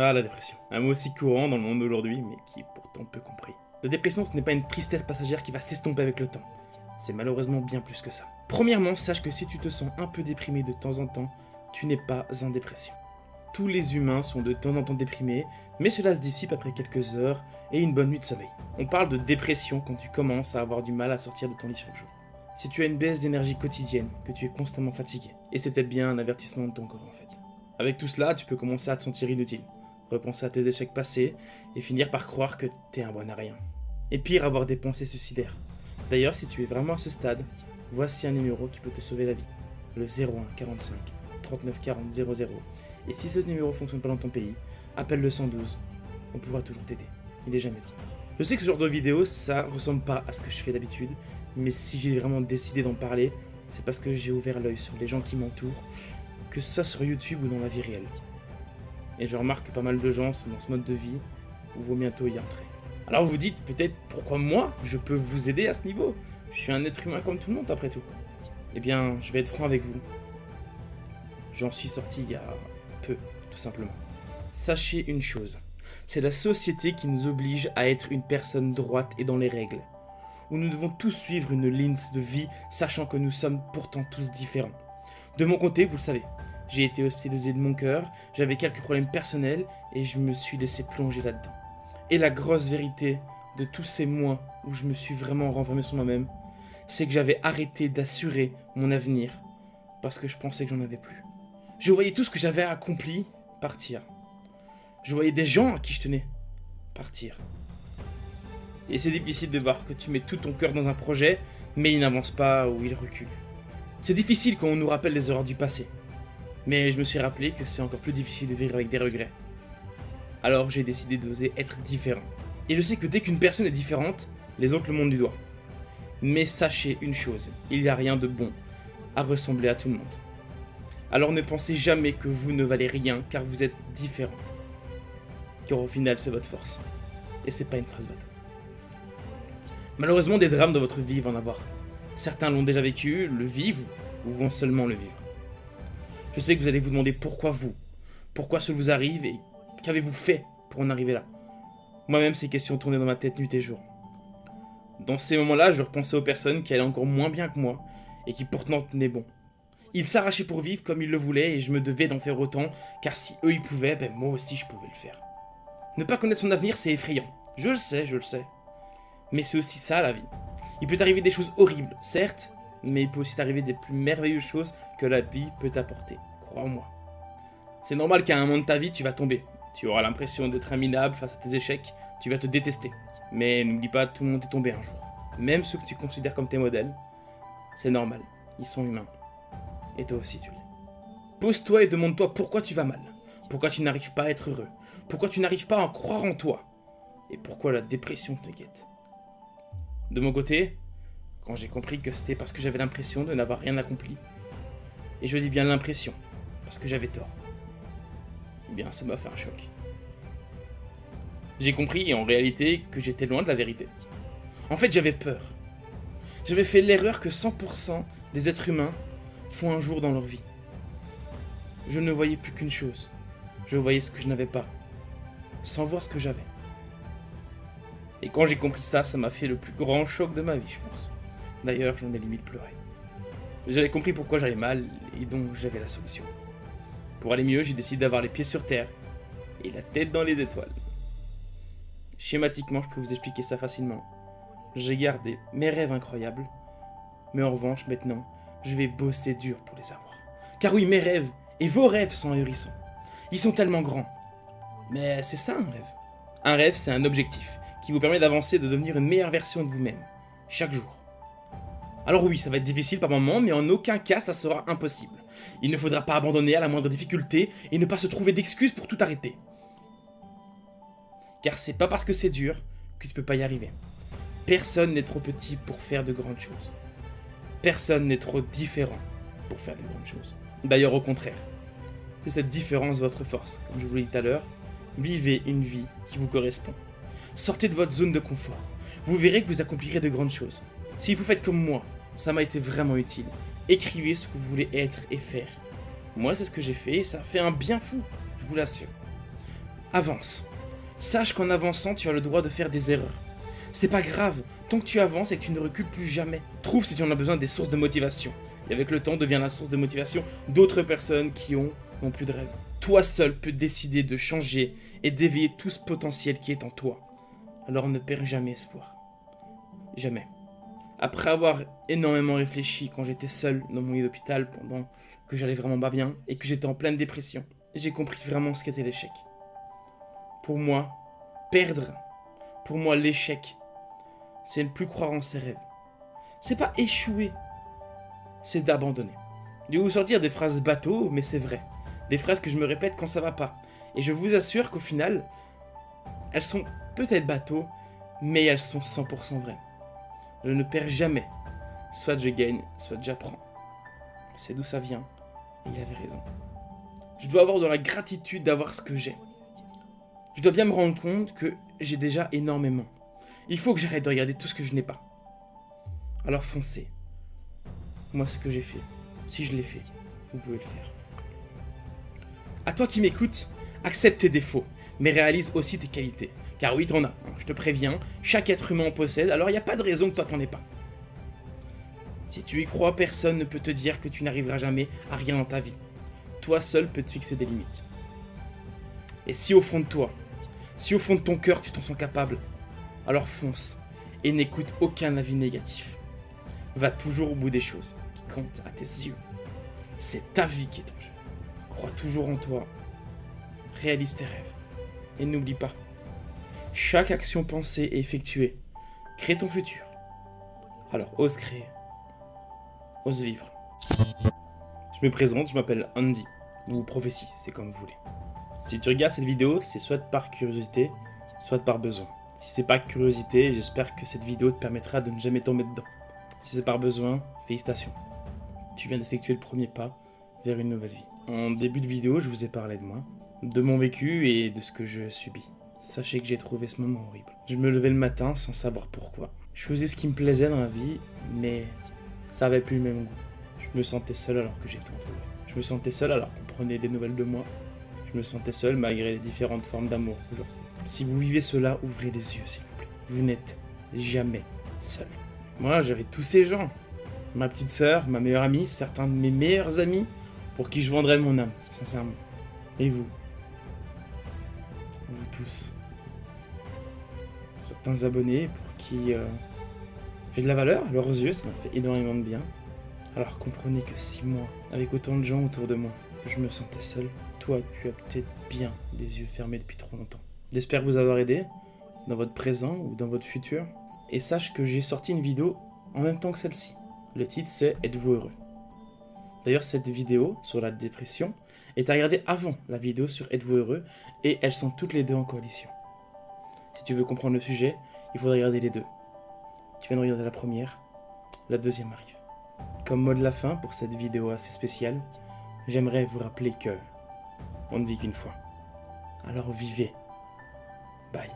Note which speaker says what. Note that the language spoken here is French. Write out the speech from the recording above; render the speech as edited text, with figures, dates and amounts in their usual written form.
Speaker 1: Ah, la dépression. Un mot aussi courant dans le monde d'aujourd'hui, mais qui est pourtant peu compris. La dépression, ce n'est pas une tristesse passagère qui va s'estomper avec le temps. C'est malheureusement bien plus que ça. Premièrement, sache que si tu te sens un peu déprimé de temps en temps, tu n'es pas en dépression. Tous les humains sont de temps en temps déprimés, mais cela se dissipe après quelques heures et une bonne nuit de sommeil. On parle de dépression quand tu commences à avoir du mal à sortir de ton lit chaque jour. Si tu as une baisse d'énergie quotidienne, que tu es constamment fatigué, et c'est peut-être bien un avertissement de ton corps en fait. Avec tout cela, tu peux commencer à te sentir inutile, repenser à tes échecs passés et finir par croire que t'es un bon à rien. Et pire, avoir des pensées suicidaires. D'ailleurs, si tu es vraiment à ce stade, voici un numéro qui peut te sauver la vie. Le 01 45 39 40 00. Et si ce numéro fonctionne pas dans ton pays, appelle le 112. On pourra toujours t'aider. Il est jamais trop tard. Je sais que ce genre de vidéo, ça ressemble pas à ce que je fais d'habitude, mais si j'ai vraiment décidé d'en parler, c'est parce que j'ai ouvert l'œil sur les gens qui m'entourent, que ce soit sur YouTube ou dans la vie réelle. Et je remarque que pas mal de gens sont dans ce mode de vie où vaut bientôt y entrer. Alors vous vous dites peut-être pourquoi moi je peux vous aider à ce niveau? Je suis un être humain comme tout le monde après tout. Eh bien, je vais être franc avec vous. J'en suis sorti il y a peu, tout simplement. Sachez une chose, c'est la société qui nous oblige à être une personne droite et dans les règles. Où nous devons tous suivre une ligne de vie, sachant que nous sommes pourtant tous différents. De mon côté, vous le savez, j'ai été hospitalisé de mon cœur, j'avais quelques problèmes personnels et je me suis laissé plonger là-dedans. Et la grosse vérité de tous ces mois où je me suis vraiment renfermé sur moi-même, c'est que j'avais arrêté d'assurer mon avenir parce que je pensais que j'en avais plus. Je voyais tout ce que j'avais accompli partir. Je voyais des gens à qui je tenais partir. Et c'est difficile de voir que tu mets tout ton cœur dans un projet, mais il n'avance pas ou il recule. C'est difficile quand on nous rappelle les erreurs du passé. Mais je me suis rappelé que c'est encore plus difficile de vivre avec des regrets. Alors j'ai décidé d'oser être différent. Et je sais que dès qu'une personne est différente, les autres le montrent du doigt. Mais sachez une chose, il n'y a rien de bon à ressembler à tout le monde. Alors ne pensez jamais que vous ne valez rien car vous êtes différent. Car au final c'est votre force. Et c'est pas une phrase bateau. Malheureusement des drames dans votre vie vont en avoir. Certains l'ont déjà vécu, le vivent ou vont seulement le vivre. Je sais que vous allez vous demander pourquoi vous, pourquoi cela vous arrive et qu'avez-vous fait pour en arriver là. Moi-même ces questions tournaient dans ma tête nuit et jour. Dans ces moments-là, je repensais aux personnes qui allaient encore moins bien que moi et qui pourtant tenaient bon. Ils s'arrachaient pour vivre comme ils le voulaient et je me devais d'en faire autant car si eux ils pouvaient, ben moi aussi je pouvais le faire. Ne pas connaître son avenir c'est effrayant, je le sais. Mais c'est aussi ça la vie. Il peut arriver des choses horribles, certes, mais il peut aussi t'arriver des plus merveilleuses choses que la vie peut t'apporter, crois-moi. C'est normal qu'à un moment de ta vie, tu vas tomber. Tu auras l'impression d'être un minable face à tes échecs, tu vas te détester. Mais n'oublie pas, tout le monde est tombé un jour. Même ceux que tu considères comme tes modèles, c'est normal, ils sont humains. Et toi aussi tu l'es. Pose-toi et demande-toi pourquoi tu vas mal. Pourquoi tu n'arrives pas à être heureux. Pourquoi tu n'arrives pas à en croire en toi. Et pourquoi la dépression te guette. De mon côté, quand j'ai compris que c'était parce que j'avais l'impression de n'avoir rien accompli, et je dis bien l'impression, parce que j'avais tort, eh bien ça m'a fait un choc. J'ai compris en réalité que j'étais loin de la vérité. En fait j'avais peur. J'avais fait l'erreur que 100% des êtres humains font un jour dans leur vie. Je ne voyais plus qu'une chose, je voyais ce que je n'avais pas, sans voir ce que j'avais. Et quand j'ai compris ça, ça m'a fait le plus grand choc de ma vie, je pense. D'ailleurs, j'en ai limite pleuré. J'avais compris pourquoi j'allais mal, et donc j'avais la solution. Pour aller mieux, j'ai décidé d'avoir les pieds sur terre, et la tête dans les étoiles. Schématiquement, je peux vous expliquer ça facilement. J'ai gardé mes rêves incroyables, mais en revanche, maintenant, je vais bosser dur pour les avoir. Car oui, mes rêves, et vos rêves sont ahurissants. Ils sont tellement grands. Mais c'est ça un rêve. Un rêve, c'est un objectif qui vous permet d'avancer, de devenir une meilleure version de vous-même, chaque jour. Alors oui, ça va être difficile par moments, mais en aucun cas ça sera impossible. Il ne faudra pas abandonner à la moindre difficulté et ne pas se trouver d'excuses pour tout arrêter. Car c'est pas parce que c'est dur que tu peux pas y arriver. Personne n'est trop petit pour faire de grandes choses. Personne n'est trop différent pour faire de grandes choses. D'ailleurs au contraire, c'est cette différence votre force, comme je vous l'ai dit tout à l'heure. Vivez une vie qui vous correspond. Sortez de votre zone de confort. Vous verrez que vous accomplirez de grandes choses. Si vous faites comme moi, ça m'a été vraiment utile. Écrivez ce que vous voulez être et faire. Moi, c'est ce que j'ai fait et ça fait un bien fou, je vous l'assure. avance. Sache qu'en avançant, tu as le droit de faire des erreurs. C'est pas grave, tant que tu avances et que tu ne recules plus jamais. Trouve si tu en as besoin des sources de motivation. Et avec le temps, devient la source de motivation d'autres personnes qui n'ont plus de rêve. Toi seul peux décider de changer et d'éveiller tout ce potentiel qui est en toi. Alors ne perds jamais espoir. Jamais. Après avoir énormément réfléchi quand j'étais seul dans mon lit d'hôpital pendant que j'allais vraiment pas bien et que j'étais en pleine dépression, j'ai compris vraiment ce qu'était l'échec. Pour moi, perdre, pour moi l'échec, c'est ne plus croire en ses rêves. C'est pas échouer, c'est d'abandonner. Je vais vous sortir des phrases bateaux, mais c'est vrai. Des phrases que je me répète quand ça va pas. Et je vous assure qu'au final, elles sont peut-être bateaux, mais elles sont 100% vraies. Je ne perds jamais. Soit je gagne, soit j'apprends. C'est d'où ça vient. Et il avait raison. Je dois avoir de la gratitude d'avoir ce que j'ai. Je dois bien me rendre compte que j'ai déjà énormément. Il faut que j'arrête de regarder tout ce que je n'ai pas. Alors foncez. Moi, ce que j'ai fait, si je l'ai fait, vous pouvez le faire. À toi qui m'écoutes, accepte tes défauts, mais réalise aussi tes qualités. Car oui, t'en as, je te préviens, chaque être humain en possède, alors il n'y a pas de raison que toi t'en aies pas. Si tu y crois, personne ne peut te dire que tu n'arriveras jamais à rien dans ta vie. Toi seul peux te fixer des limites. Et si au fond de toi, si au fond de ton cœur tu t'en sens capable, alors fonce et n'écoute aucun avis négatif. Va toujours au bout des choses qui comptent à tes yeux. C'est ta vie qui est en jeu. Crois toujours en toi, réalise tes rêves et n'oublie pas. Chaque action pensée et effectuée crée ton futur. Alors ose créer, ose vivre. Je me présente, je m'appelle Andy, ou Prophétie, c'est comme vous voulez. Si tu regardes cette vidéo, c'est soit par curiosité, soit par besoin. Si c'est par curiosité, j'espère que cette vidéo te permettra de ne jamais tomber dedans. Si c'est par besoin, félicitations. Tu viens d'effectuer le premier pas vers une nouvelle vie. En début de vidéo, je vous ai parlé de moi, de mon vécu et de ce que je subis. Sachez que j'ai trouvé ce moment horrible. Je me levais le matin sans savoir pourquoi. Je faisais ce qui me plaisait dans la vie, mais ça avait plus le même goût. Je me sentais seul alors que j'étais entouré. Je me sentais seul alors qu'on prenait des nouvelles de moi. Je me sentais seul malgré les différentes formes d'amour que je reçois. Si vous vivez cela, ouvrez les yeux s'il vous plaît. Vous n'êtes jamais seul. Moi, j'avais tous ces gens. Ma petite sœur, ma meilleure amie, certains de mes meilleurs amis pour qui je vendrais mon âme, sincèrement. Et vous? Vous tous. Certains abonnés pour qui j'ai de la valeur à leurs yeux, ça m'a fait énormément de bien. Alors comprenez que si moi, avec autant de gens autour de moi, je me sentais seul, toi tu as peut-être bien des yeux fermés depuis trop longtemps. J'espère vous avoir aidé dans votre présent ou dans votre futur. Et sache que j'ai sorti une vidéo en même temps que celle-ci. Le titre c'est « Êtes-vous heureux ?» D'ailleurs cette vidéo sur la dépression est à regarder avant la vidéo sur « Êtes-vous heureux ?» et elles sont toutes les deux en coalition. Si tu veux comprendre le sujet, il faudra regarder les deux. Tu viens de regarder la première, la deuxième arrive. Comme mot de la fin pour cette vidéo assez spéciale, j'aimerais vous rappeler que on ne vit qu'une fois. Alors vivez. Bye.